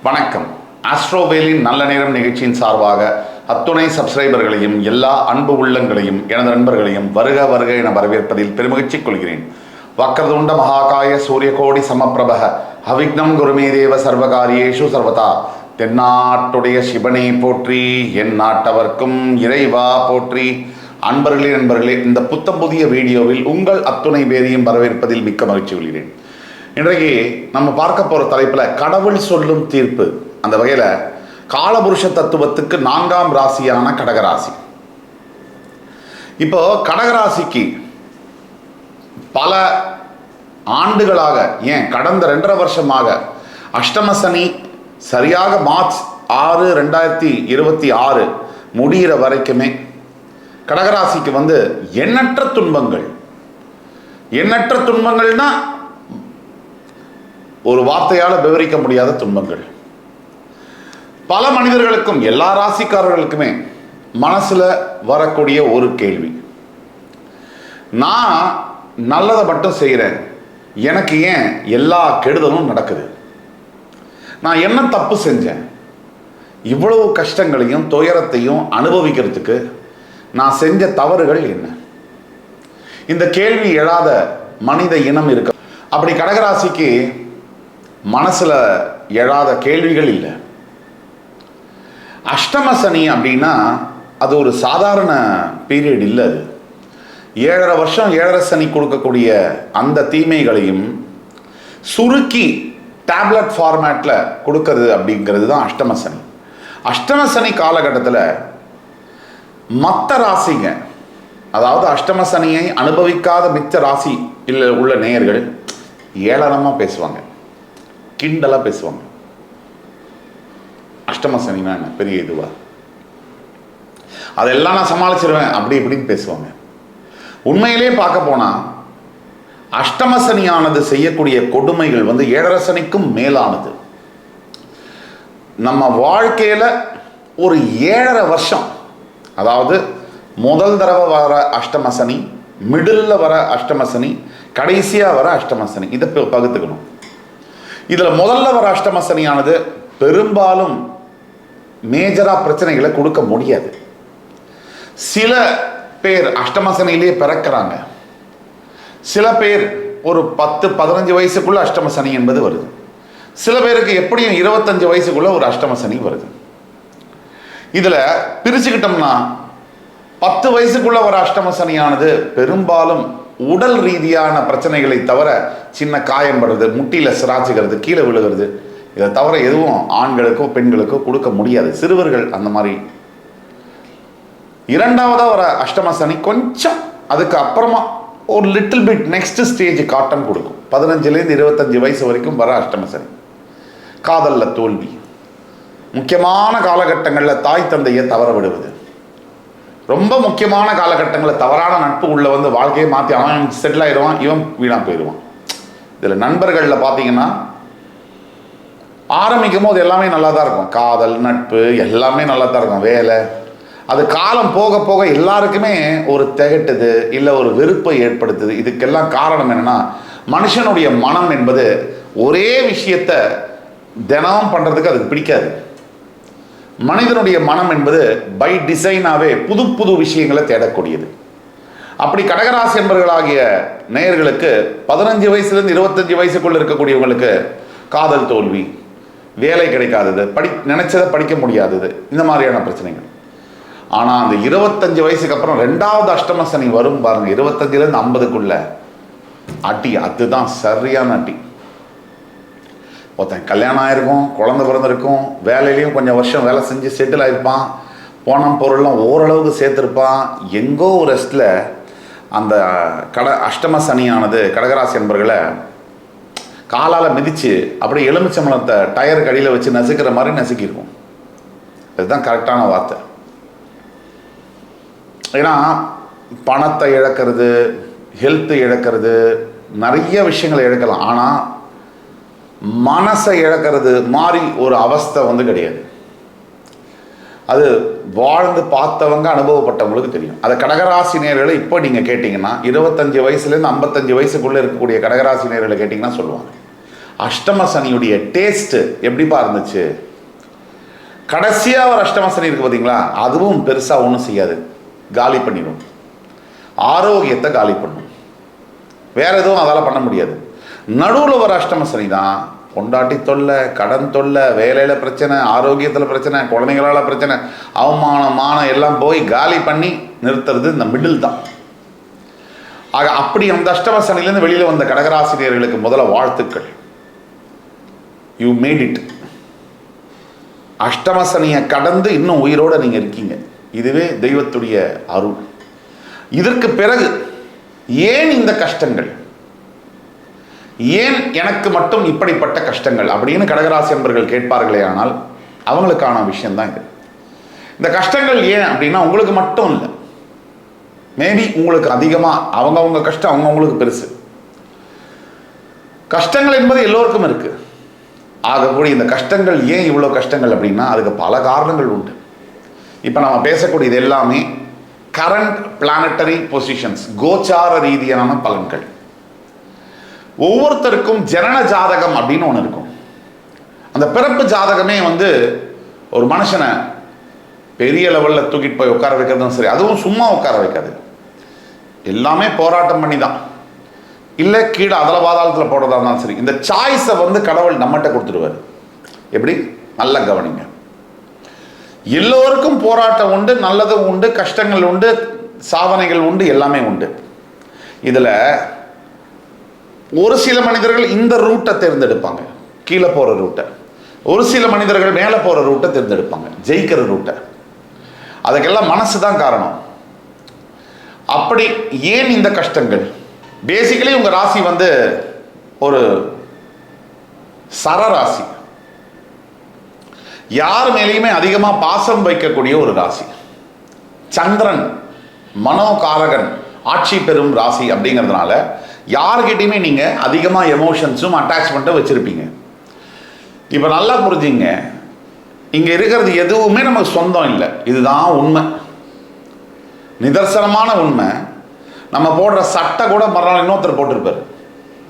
வணக்கம். ஆஸ்ட்ரோவேலின் நல்ல நேரம் நிகழ்ச்சியின் சார்பாக அத்துணை சப்ஸ்கிரைபர்களையும் எல்லா அன்பு உள்ளங்களையும் எனது நண்பர்களையும் வருக வருக என வரவேற்பதில் பெருமகிழ்ச்சி கொள்கிறேன். வக்ரதுண்ட மகாகாய சூரியகோடி சமப்பிரபக அவிக்னம் குருமே தேவ சர்வகாரியேஷு சர்வதா. தென்னாட்டுடைய சிவனை போற்றி, என் நாட்டவர்க்கும் இறைவா போற்றி. நண்பர்களே, இந்த புத்தம் புதிய வீடியோவில் உங்கள் அத்துணை பேரையும் வரவேற்பதில் மிக்க மகிழ்ச்சி கொள்கிறேன். இன்றைக்கு நம்ம பார்க்க போகிற தலைப்பில் கடவுள் சொல்லும் தீர்ப்பு. அந்த வகையில் காலபுருஷ தத்துவத்துக்கு 4ஆம் ராசியான கடகராசி. இப்போ கடகராசிக்கு பல ஆண்டுகளாக, ஏன் கடந்த 2.5 வருஷமாக அஷ்டம சனி சரியாக மார்ச் 6, 2026 முடிகிற வரைக்குமே கடகராசிக்கு எண்ணற்ற துன்பங்கள்னா ஒரு வார்த்தையால் விவரிக்க முடியாத துன்பங்கள். பல மனிதர்களுக்கும், எல்லா ராசிக்காரர்களுக்குமே மனசுல வரக்கூடிய ஒரு கேள்வி, நான் நல்லதை மட்டும் செய்கிறேன், எனக்கு ஏன் எல்லா கெடுதலும் நடக்குது? நான் என்ன தப்பு செஞ்சேன்? இவ்வளவு கஷ்டங்களையும் துயரத்தையும் அனுபவிக்கிறதுக்கு நான் செஞ்ச தவறுகள் என்ன? இந்த கேள்வி எழாத மனித இனம் இருக்கு. அப்படி கடகராசிக்கு மனசுல எழாத கேள்விகள் இல்லை. அஷ்டம சனி அப்படின்னா அது ஒரு சாதாரண பீரியட் இல்லை. அது 7.5 வருஷம் 7.5 சனி கொடுக்கக்கூடிய அந்த தீமைகளையும் சுருக்கி டேப்லெட் ஃபார்மேட்டில் கொடுக்கறது அப்படிங்கிறது தான் அஷ்டம சனி. அஷ்டம சனி காலகட்டத்தில் மற்ற ராசிங்க, அதாவது அஷ்டம சனியை அனுபவிக்காத மிச்ச ராசி இல்லை உள்ள நேயர்கள் ஏளனமாக பேசுவாங்க, கிண்டலாக பேசுவாங்க. அஷ்டம சனினா என்ன பெரிய இதுவா, அதெல்லாம் நான் சமாளிச்சிருவேன் அப்படி இப்படின்னு பேசுவாங்க. உண்மையிலே பார்க்க போனால் அஷ்டம சனியானது செய்யக்கூடிய கொடுமைகள் 7.5 சனிக்கும் மேலானது. நம்ம வாழ்க்கையில் ஒரு 7.5 வருஷம், அதாவது முதல் தடவை வர அஷ்டம சனி, மிடில் வர அஷ்டம சனி, கடைசியாக வர அஷ்டம சனி, இதை பகுத்துக்கணும். இதில் முதல்ல வர அஷ்டம சனியானது பெரும்பாலும் மேஜராக பிரச்சனைகளை கொடுக்க முடியாது. சில பேர் அஷ்டம சனியிலே பிறக்கிறாங்க, சில பேர் ஒரு 10-15 வயசுக்குள்ள அஷ்டம சனி என்பது வருது, சில பேருக்கு எப்படியும் 25 வயசுக்குள்ள ஒரு அஷ்டம சனி வருது. இதில் பிரிச்சுக்கிட்டோம்னா 10 வயசுக்குள்ள வர அஷ்டம சனியானது பெரும்பாலும் உடல் ரீதியான பிரச்சனைகளை தவிர, சின்ன காயம் படுறது, முட்டியில் சிராச்சுகிறது, கீழே விழுகிறது, இதை தவிர எதுவும் ஆண்களுக்கோ பெண்களுக்கோ கொடுக்க முடியாது. சிறுவர்கள் அந்த மாதிரி. 2ஆவதாக வர அஷ்டம சனி கொஞ்சம் அதுக்கு அப்புறமா ஒரு லிட்டில் பிட் நெக்ஸ்ட் ஸ்டேஜ் காட்டம் கொடுக்கும். 15லேருந்து 25 வயசு வரைக்கும் வர அஷ்டம சனி. காதலில் தோல்வி, முக்கியமான காலகட்டங்களில் தாய் தந்தையை தவற விடுவது, ரொம்ப முக்கியமான காலகட்டங்களில் தவறான நட்பு உள்ள வாழ்க்கையை மாற்றி அவன் செட்டில் ஆயிடுவான், இவன் வீணாக போயிடுவான். இதில் நண்பர்களில் பார்த்தீங்கன்னா ஆரம்பிக்கும் போது எல்லாமே நல்லா தான் இருக்கும், காதல் நட்பு எல்லாமே நல்லா தான் இருக்கும், வேலை. அது காலம் போக போக எல்லாருக்குமே ஒரு திகட்டுது, இல்லை ஒரு வெறுப்பை ஏற்படுத்துது. இதுக்கெல்லாம் காரணம் என்னன்னா, மனுஷனுடைய மனம் என்பது ஒரே விஷயத்தை தினம் பண்ணுறதுக்கு அதுக்கு பிடிக்காது. மனிதனுடைய மனம் என்பது பை டிசைனாகவே புது புது விஷயங்களை தேடக்கூடியது. அப்படி கடகராசி என்பவர்களாகிய நேயர்களுக்கு 15 வயசுலேருந்து 25 வயசுக்குள்ள இருக்கக்கூடியவங்களுக்கு காதல் தோல்வி, வேலை கிடைக்காதது, நினைச்சதை படிக்க முடியாதது, இந்த மாதிரியான பிரச்சனைகள். ஆனால் அந்த 25 வயசுக்கு அப்புறம் 2ஆவது அஷ்டம சனி வரும் பாருங்க, 25லேருந்து 50க்குள்ள அடி, அதுதான் சரியான அடி. ஒருத்தன் கல்யாணம் ஆகிருக்கும், குழந்தை பிறந்திருக்கும், வேலையிலையும் கொஞ்சம் வருஷம் வேலை செஞ்சு செட்டில் ஆகிருப்பான், போனம் பொருள்லாம் ஓரளவுக்கு சேர்த்துருப்பான். எங்கோ ஒரு ரெஸ்ட்டில் அந்த அஷ்டம சனியானது கடகராசி என்பர்களை காலால் மிதித்து அப்படியே எலுமிச்சம்பழத்தை டயர் கடியில் வச்சு நசுக்கிற மாதிரி நசுக்கியிருக்கும். இதுதான் கரெக்டான வார்த்தை. ஏன்னா பணத்தை இழக்கிறது, ஹெல்த்து இழக்கிறது, நிறைய விஷயங்களை இழக்கலாம். ஆனால் மனசை இழக்கிறது மாதிரி ஒரு அவஸ்தை கிடையாது. அது வாழ்ந்து பார்த்தவங்க, அனுபவப்பட்டவங்களுக்கு தெரியும். அதை கடகராசி நேயர்களை இப்போ நீங்கள் கேட்டிங்கன்னா 25 வயசுலேருந்து 55 வயசுக்குள்ளே இருக்கக்கூடிய கடகராசி நேயர்களை கேட்டிங்கன்னா சொல்லுவாங்க. அஷ்டம சனியுடைய டேஸ்ட் எப்படிப்பா இருந்துச்சு? கடைசியாக ஒரு அஷ்டம சனி இருக்கு பார்த்தீங்களா, அதுவும் பெருசாக ஒன்றும் செய்யாது, காலி பண்ணிடும், ஆரோக்கியத்தை காலி பண்ணும். வேற எதுவும் அதால் பண்ண முடியாது. நடுவில் வர அஷ்டம சனி தான் பொண்டாட்டி தொல்லை, கடன் தொல்லை, வேலையில் பிரச்சனை, ஆரோக்கியத்தில் பிரச்சனை, குழந்தைங்களால் பிரச்சனை, அவமானம் எல்லாம் போய் காலி பண்ணி நிறுத்துறது இந்த மிடில் தான். ஆக அப்படி அந்த அஷ்டம சனிலேருந்து வெளியில் வந்த கடகராசினியர்களுக்கு முதல்ல வாழ்த்துக்கள். You made it. அஷ்டம சனியை கடந்து இன்னும் உயிரோடு நீங்கள் இருக்கீங்க. இதுவே தெய்வத்துடைய அருள். இதற்கு பிறகு ஏன் இந்த கஷ்டங்கள், ஏன் எனக்கு மட்டும் இப்படிப்பட்ட கஷ்டங்கள் அப்படின்னு கடகராசி என்பர்கள் கேட்பார்களே, ஆனால் அவங்களுக்கான விஷயம்தான் இது. இந்த கஷ்டங்கள் ஏன் அப்படின்னா உங்களுக்கு மட்டும் இல்லை, மேபி உங்களுக்கு அதிகமாக அவங்கவுங்க கஷ்டம் அவங்கவுங்களுக்கு பெருசு. கஷ்டங்கள் என்பது எல்லோருக்கும் இருக்கு. ஆகக்கூடிய இந்த கஷ்டங்கள் ஏன் இவ்வளோ கஷ்டங்கள் அப்படின்னா அதுக்கு பல காரணங்கள் உண்டு. இப்போ நம்ம பேசக்கூடியது எல்லாமே கரண்ட் பிளானட்டரி பொசிஷன்ஸ், கோச்சார ரீதியான பலன்கள். ஒவ்வொருத்தருக்கும் ஜனன ஜாதகம் அப்படின்னு ஒன்று இருக்கும். அந்த பிறப்பு ஜாதகமே ஒரு மனுஷனை பெரிய லெவலில் தூக்கிட்டு போய் உட்கார வைக்கிறதும் சரி, அதுவும் சும்மா உட்கார வைக்காது, எல்லாமே போராட்டம் பண்ணி தான், இல்லை கீழே அதில் பாதாளத்தில் போடுறதா இருந்தாலும் சரி, இந்த சாய்ஸை கடவுள் நம்மகிட்ட கொடுத்துருவார். எப்படி? நல்ல கவனிங்க. எல்லோருக்கும் போராட்டம் உண்டு, நல்லதும் உண்டு, கஷ்டங்கள் உண்டு, சாதனைகள் உண்டு, எல்லாமே உண்டு. இதில் ஒரு சில மனிதர்கள் இந்த ரூட்டை தேர்ந்தெடுப்பாங்க, கீழே போகிற ரூட்டை. ஒரு சில மனிதர்கள் மேலே போகிற ரூட்டை தேர்ந்தெடுப்பாங்க, ஜெயிக்கிற ரூட்டை. அதுக்கெல்லாம் மனசு தான் காரணம். அப்படி ஏன் இந்த கஷ்டங்கள்? பேசிக்கலி உங்கள் ராசி ஒரு சரராசி, யார் மேலேயுமே அதிகமாக பாசம் வைக்கக்கூடிய ஒரு ராசி. சந்திரன் மனோகாரகன் ஆட்சி பெறும் ராசி அப்படிங்கிறதுனால யார்கிட்டையுமே நீங்கள் அதிகமாக எமோஷன்ஸும் அட்டாச்மெண்ட்டும் வச்சுருப்பீங்க. இப்போ நல்லா புரிஞ்சுங்க, இங்கே இருக்கிறது எதுவுமே நமக்கு சொந்தம் இல்லை, இதுதான் உண்மை, நிதர்சனமான உண்மை. நம்ம போடுற சட்டை கூட மறுநாள் இன்னொருத்தர் போட்டிருப்பார்.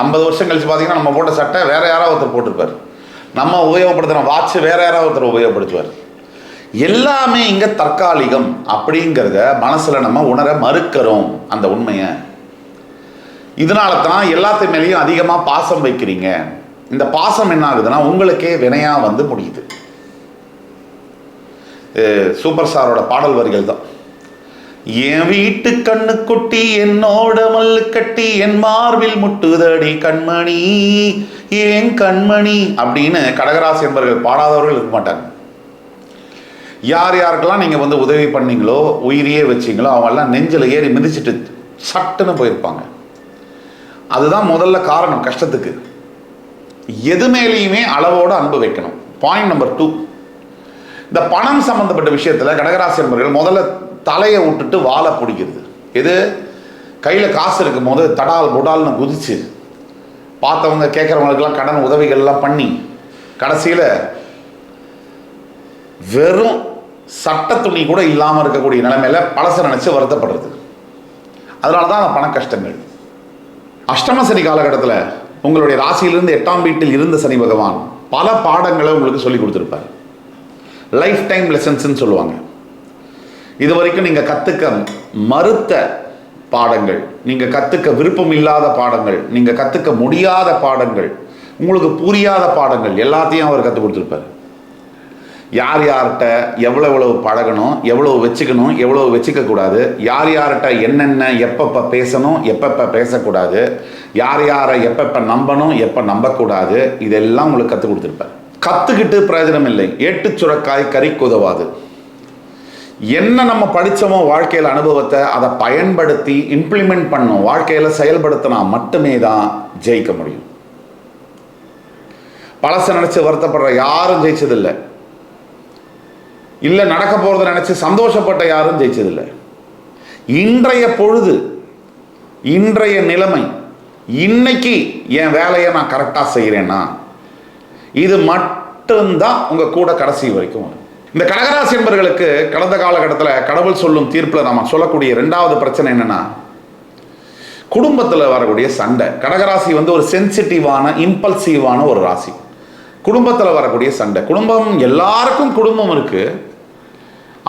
50 வருஷம் கழிச்சு பார்த்தீங்கன்னா நம்ம போட்ட சட்டை வேற யாராவது ஒருத்தர் போட்டிருப்பார். நம்ம உபயோகப்படுத்துகிற வாட்ச் வேற யாராவது ஒருத்தர் உபயோகப்படுத்துவார். எல்லாமே இங்கே தற்காலிகம் அப்படிங்கிறத மனசில் நம்ம உணர மறுக்கிறோம் அந்த உண்மையை. இதனால தான் எல்லாத்து மேலேயும் அதிகமாக பாசம் வைக்கிறீங்க. இந்த பாசம் என்ன ஆகுதுன்னா உங்களுக்கே வினையாக முடியுது. சூப்பர் ஸ்டாரோட பாடல் வரிகள் தான். என் வீட்டு கண்ணு குட்டி என்னோட மல்லு கட்டி என் மார்பில் முட்டுதடி கண்மணி ஏன் கண்மணி அப்படின்னு கடகராசி என்பவர்கள் பாடாதவர்கள் இருக்க மாட்டாங்க. யார் யாருக்கெல்லாம் நீங்கள் உதவி பண்ணீங்களோ, உயிரியே வச்சிங்களோ, அவங்கெல்லாம் நெஞ்சில் ஏறி மிதிச்சுட்டு சட்டுன்னு போயிருப்பாங்க. அதுதான் முதல்ல காரணம் கஷ்டத்துக்கு. எது மேலேயுமே அளவோடு அன்பு வைக்கணும். பாயிண்ட் நம்பர் 2, இந்த பணம் சம்பந்தப்பட்ட விஷயத்தில் கடகராசி என்பவர்கள் முதல்ல தலையை விட்டுட்டு வாழை பிடிக்கிறது. எது? கையில் காசு இருக்கும் போது தடால் புடால்னு குதிச்சு பார்த்தவங்க கேட்குறவங்களுக்கெல்லாம் கடன் உதவிகள்லாம் பண்ணி கடைசியில் வெறும் சட்ட துணி கூட இல்லாமல் இருக்கக்கூடிய நிலைமையில பழசை நினச்சி வருத்தப்படுறது. அதனால தான் அந்த பண கஷ்டங்கள். அஷ்டம சனி காலகட்டத்தில் உங்களுடைய ராசியிலிருந்து 8ஆம் வீட்டில் இருந்த சனி பகவான் பல பாடங்களை உங்களுக்கு சொல்லி கொடுத்துருப்பார். லைஃப் டைம் லெசன்ஸ்ன்னு சொல்லுவாங்க. இது வரைக்கும் நீங்கள் கற்றுக்க மறுத்த பாடங்கள், நீங்கள் கற்றுக்க விருப்பம் இல்லாத பாடங்கள், நீங்கள் கற்றுக்க முடியாத பாடங்கள், உங்களுக்கு புரியாத பாடங்கள் எல்லாத்தையும் அவர் கற்றுக் கொடுத்துருப்பார். யார் யார்கிட்ட எவ்வளவு பழகணும், எவ்வளவு வச்சுக்கணும், எவ்வளவு வச்சுக்கக்கூடாது, யார் யார்கிட்ட என்னென்ன எப்பப்போ பேசணும், எப்பப்போ பேசக்கூடாது, யார் யாரை எப்பப்போ நம்பணும், எப்போ நம்பக்கூடாது, இதெல்லாம் உங்களுக்கு கற்றுக் கொடுத்துருப்பார். கற்றுக்கிட்டு பிரயோஜனம் இல்லை, ஏட்டு சுரக்காய் கறிக்கு உதவாது. என்ன நம்ம படித்தோமோ வாழ்க்கையில் அனுபவத்தை அதை பயன்படுத்தி இம்ப்ளிமெண்ட் பண்ணணும், வாழ்க்கையில் செயல்படுத்தினா மட்டுமே தான் ஜெயிக்க முடியும். பழச நினச்சி வருத்தப்படுற யாரும் ஜெயிச்சதில்லை, இல்லை நடக்க போகிறத நினச்சி சந்தோஷப்பட்ட யாரும் ஜெயிச்சதில்லை. இன்றைய பொழுது, இன்றைய நிலைமை, இன்னைக்கு என் வேலையை நான் கரெக்டாக செய்கிறேன்னா இது மட்டும்தான் உங்கள் கூட கடைசி வரைக்கும் வரும். இந்த கடகராசி என்பவர்களுக்கு கடந்த காலகட்டத்தில் கடவுள் சொல்லும் தீர்ப்பில் நாம் சொல்லக்கூடிய 2வது பிரச்சனை என்னென்னா, குடும்பத்தில் வரக்கூடிய சண்டை. கடகராசி வந்து ஒரு சென்சிட்டிவான இம்பல்சிவான ஒரு ராசி. குடும்பத்தில் வரக்கூடிய சண்டை. குடும்பம், எல்லாருக்கும் குடும்பம் இருக்கு.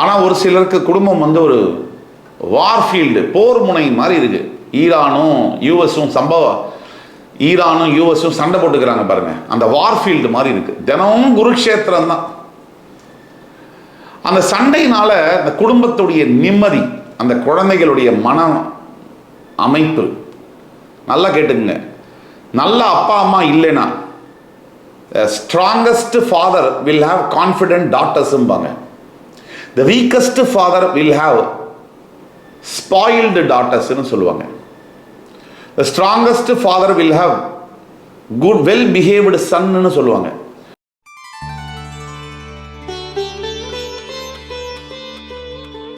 ஆனால் ஒரு சிலருக்கு குடும்பம் வந்து ஒரு வார்ஃபீல்டு, போர் முனை மாதிரி இருக்கு. ஈரானும் யூஎஸும் சண்டை போட்டுக்கிறாங்க பாருங்க. அந்த வார்ஃபீல்டு மாதிரி இருக்கு. தினமும் குருக்ஷேத்திரம் தான். அந்த சண்டையினால அந்த குடும்பத்துடைய நிம்மதி, அந்த குழந்தைகளுடைய மன அமைப்பு, நல்லா கேட்டுக்குங்க, நல்ல அப்பா அம்மா இல்லைன்னா strongest father will have confident டாட்டர்ஸ்ம்பாங்க. The weakest father will have spoiled டாட்டர்ஸ்னு சொல்லுவாங்க. The strongest father will have good well behaved சன்னு சொல்லுவாங்க.